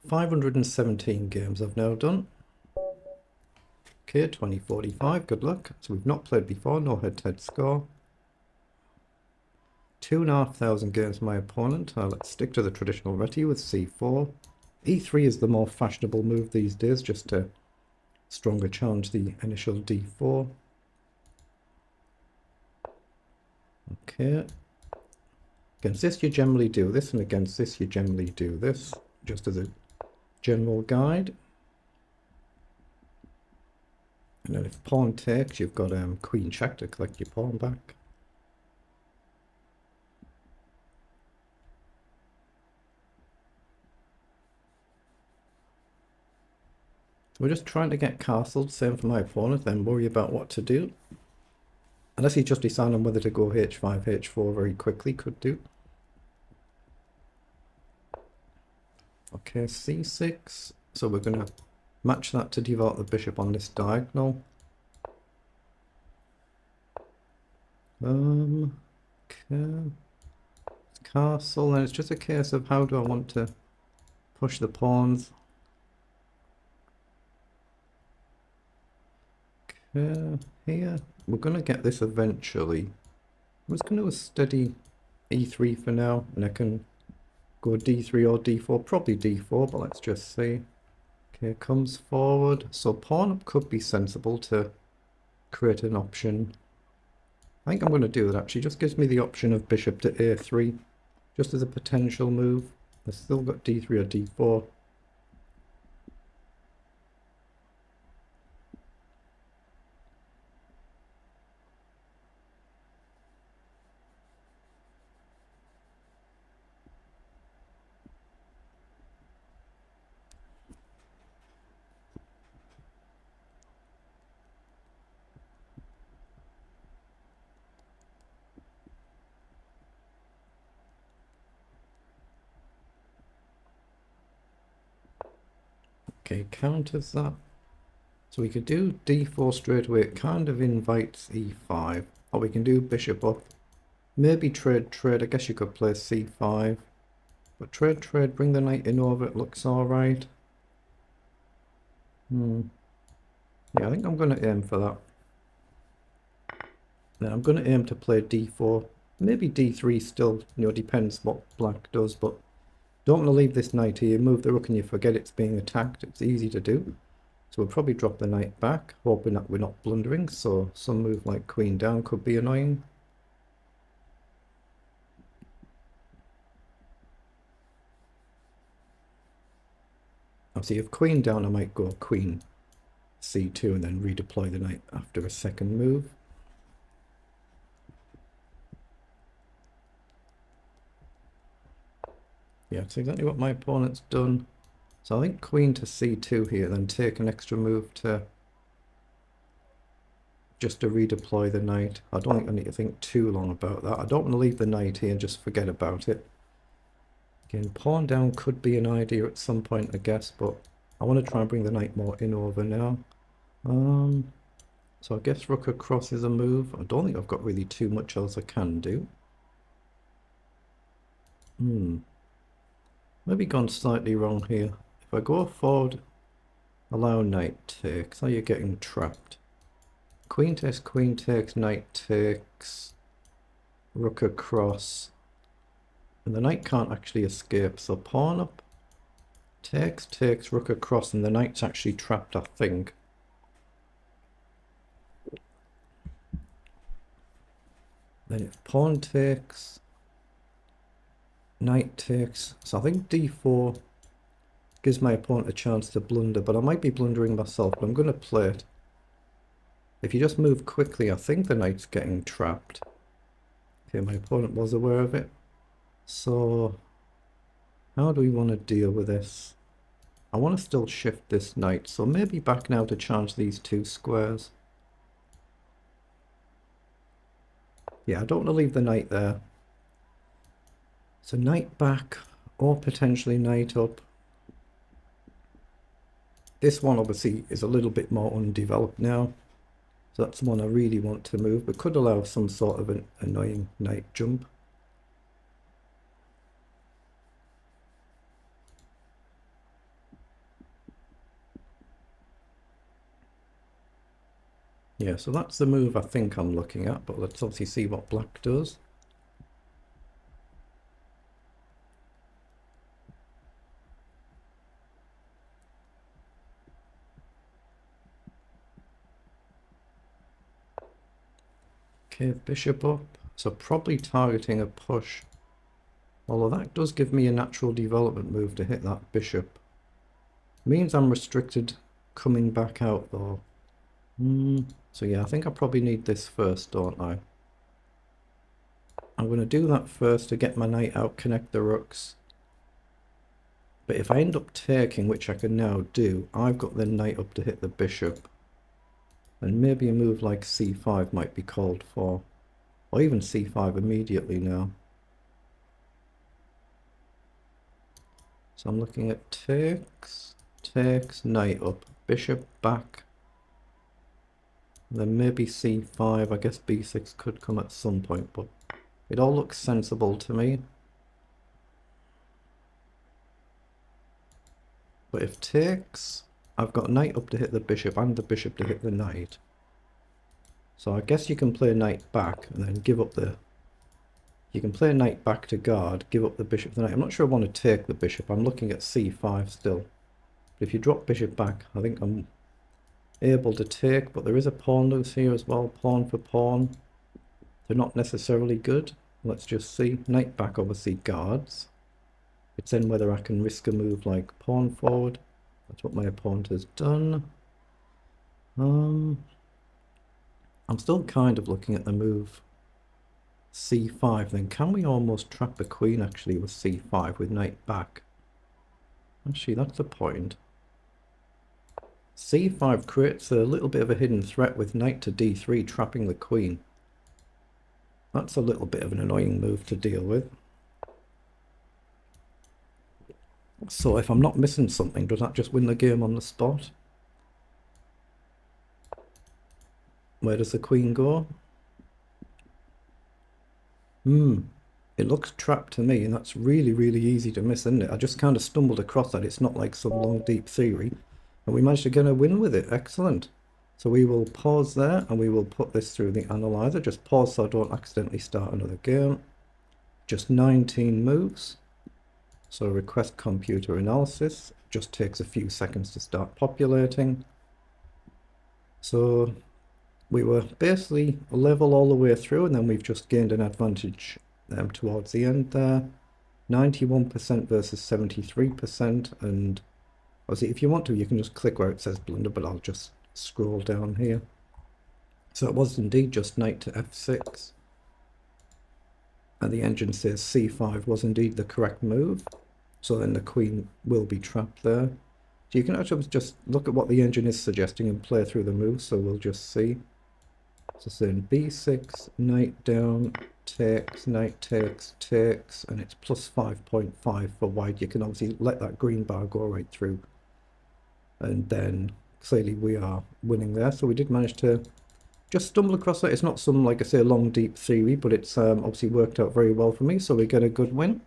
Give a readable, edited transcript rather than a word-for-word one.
517 games I've now done. Okay, 2045, good luck. So we've not played before, no head-to-head score. 2,500 games my opponent. Let's stick to the traditional reti with c4. e3 is the more fashionable move these days, just to stronger challenge the initial d4. Okay. Against this you generally do this, and against this you generally do this, just as a general guide. And then if pawn takes, you've got queen check to collect your pawn back. We're just trying to get castled, same for my opponent, then worry about what to do. Unless he's just deciding on whether to go h5, h4 very quickly, could do. Okay, c6. So we're going to match that to develop the bishop on this diagonal. Okay. Castle, and it's just a case of how do I want to push the pawns. Okay, here. We're going to get this eventually. I'm just going to steady e3 for now, and I can go d3 or d4, probably d4, but let's just see. Okay, comes forward. So pawn up could be sensible to create an option. I think I'm going to do that actually. Just gives me the option of bishop to a3, just as a potential move. I've still got d3 or d4. Okay, counters that. So we could do d4 straight away. It kind of invites e5. Or we can do bishop up. Maybe trade. I guess you could play c5. But trade, bring the knight in over. It looks alright. Yeah, I think I'm going to aim for that. Then I'm going to aim to play d4. Maybe d3 still, depends what black does, but don't want to leave this knight here. You move the rook and you forget it's being attacked. It's easy to do. So we'll probably drop the knight back, hoping that we're not blundering. So some move like queen down could be annoying. Obviously, if queen down, I might go queen c2 and then redeploy the knight after a second move. Yeah, that's exactly what my opponent's done. So I think queen to c2 here, then take an extra move to just to redeploy the knight. I don't think I need to think too long about that. I don't want to leave the knight here and just forget about it. Again, pawn down could be an idea at some point, I guess, but I want to try and bring the knight more in over now. So I guess rook across is a move. I don't think I've got really too much else I can do. Maybe gone slightly wrong here. If I go forward, allow knight takes. Are you getting trapped? Queen takes, knight takes, rook across. And the knight can't actually escape, so pawn up, takes, rook across, and the knight's actually trapped, I think. Then if pawn takes, knight takes, so I think d4 gives my opponent a chance to blunder, but I might be blundering myself, but I'm going to play it. If you just move quickly, I think the knight's getting trapped. Okay, my opponent was aware of it. So, how do we want to deal with this? I want to still shift this knight, so maybe back now to challenge these two squares. Yeah, I don't want to leave the knight there. So knight back, or potentially knight up. This one obviously is a little bit more undeveloped now. So that's the one I really want to move, but could allow some sort of an annoying knight jump. Yeah, so that's the move I think I'm looking at, but let's obviously see what black does. Okay, bishop up, so probably targeting a push. Although that does give me a natural development move to hit that bishop. Means I'm restricted coming back out though. So yeah, I think I probably need this first, don't I? I'm going to do that first to get my knight out, connect the rooks. But if I end up taking, which I can now do, I've got the knight up to hit the bishop. And maybe a move like c5 might be called for. Or even c5 immediately now. So I'm looking at takes, knight up, bishop back. Then maybe c5, I guess b6 could come at some point, but it all looks sensible to me. But if takes, I've got knight up to hit the bishop and the bishop to hit the knight. So I guess you can play knight back and then give up the... You can play knight back to guard, give up the bishop to the knight. I'm not sure I want to take the bishop. I'm looking at c5 still. But if you drop bishop back, I think I'm able to take, but there is a pawn loose here as well. Pawn for pawn. They're not necessarily good. Let's just see. Knight back obviously guards. It's then whether I can risk a move like pawn forward. That's what my opponent has done. I'm still kind of looking at the move c5. Then can we almost trap the queen actually with c5 with knight back? Actually, that's the point. c5 creates a little bit of a hidden threat with knight to d3 trapping the queen. That's a little bit of an annoying move to deal with. So if I'm not missing something, does that just win the game on the spot? Where does the queen go? It looks trapped to me, and that's really, really easy to miss, isn't it? I just kind of stumbled across that. It's not like some long, deep theory. And we managed to get a win with it. Excellent. So we will pause there, and we will put this through the analyzer. Just pause so I don't accidentally start another game. Just 19 moves. So request computer analysis. Just takes a few seconds to start populating. So we were basically level all the way through, and then we've just gained an advantage towards the end there. 91% versus 73%, and obviously if you want to, you can just click where it says blunder, but I'll just scroll down here. So it was indeed just knight to f6. And the engine says c5 was indeed the correct move. So then the queen will be trapped there. So you can actually just look at what the engine is suggesting and play through the moves, so we'll just see. So saying b6, knight down, takes, knight takes, and it's plus 5.5 for white. You can obviously let that green bar go right through. And then clearly we are winning there. So we did manage to just stumble across it. It's not some, like I say, long, deep theory, but it's obviously worked out very well for me. So we get a good win.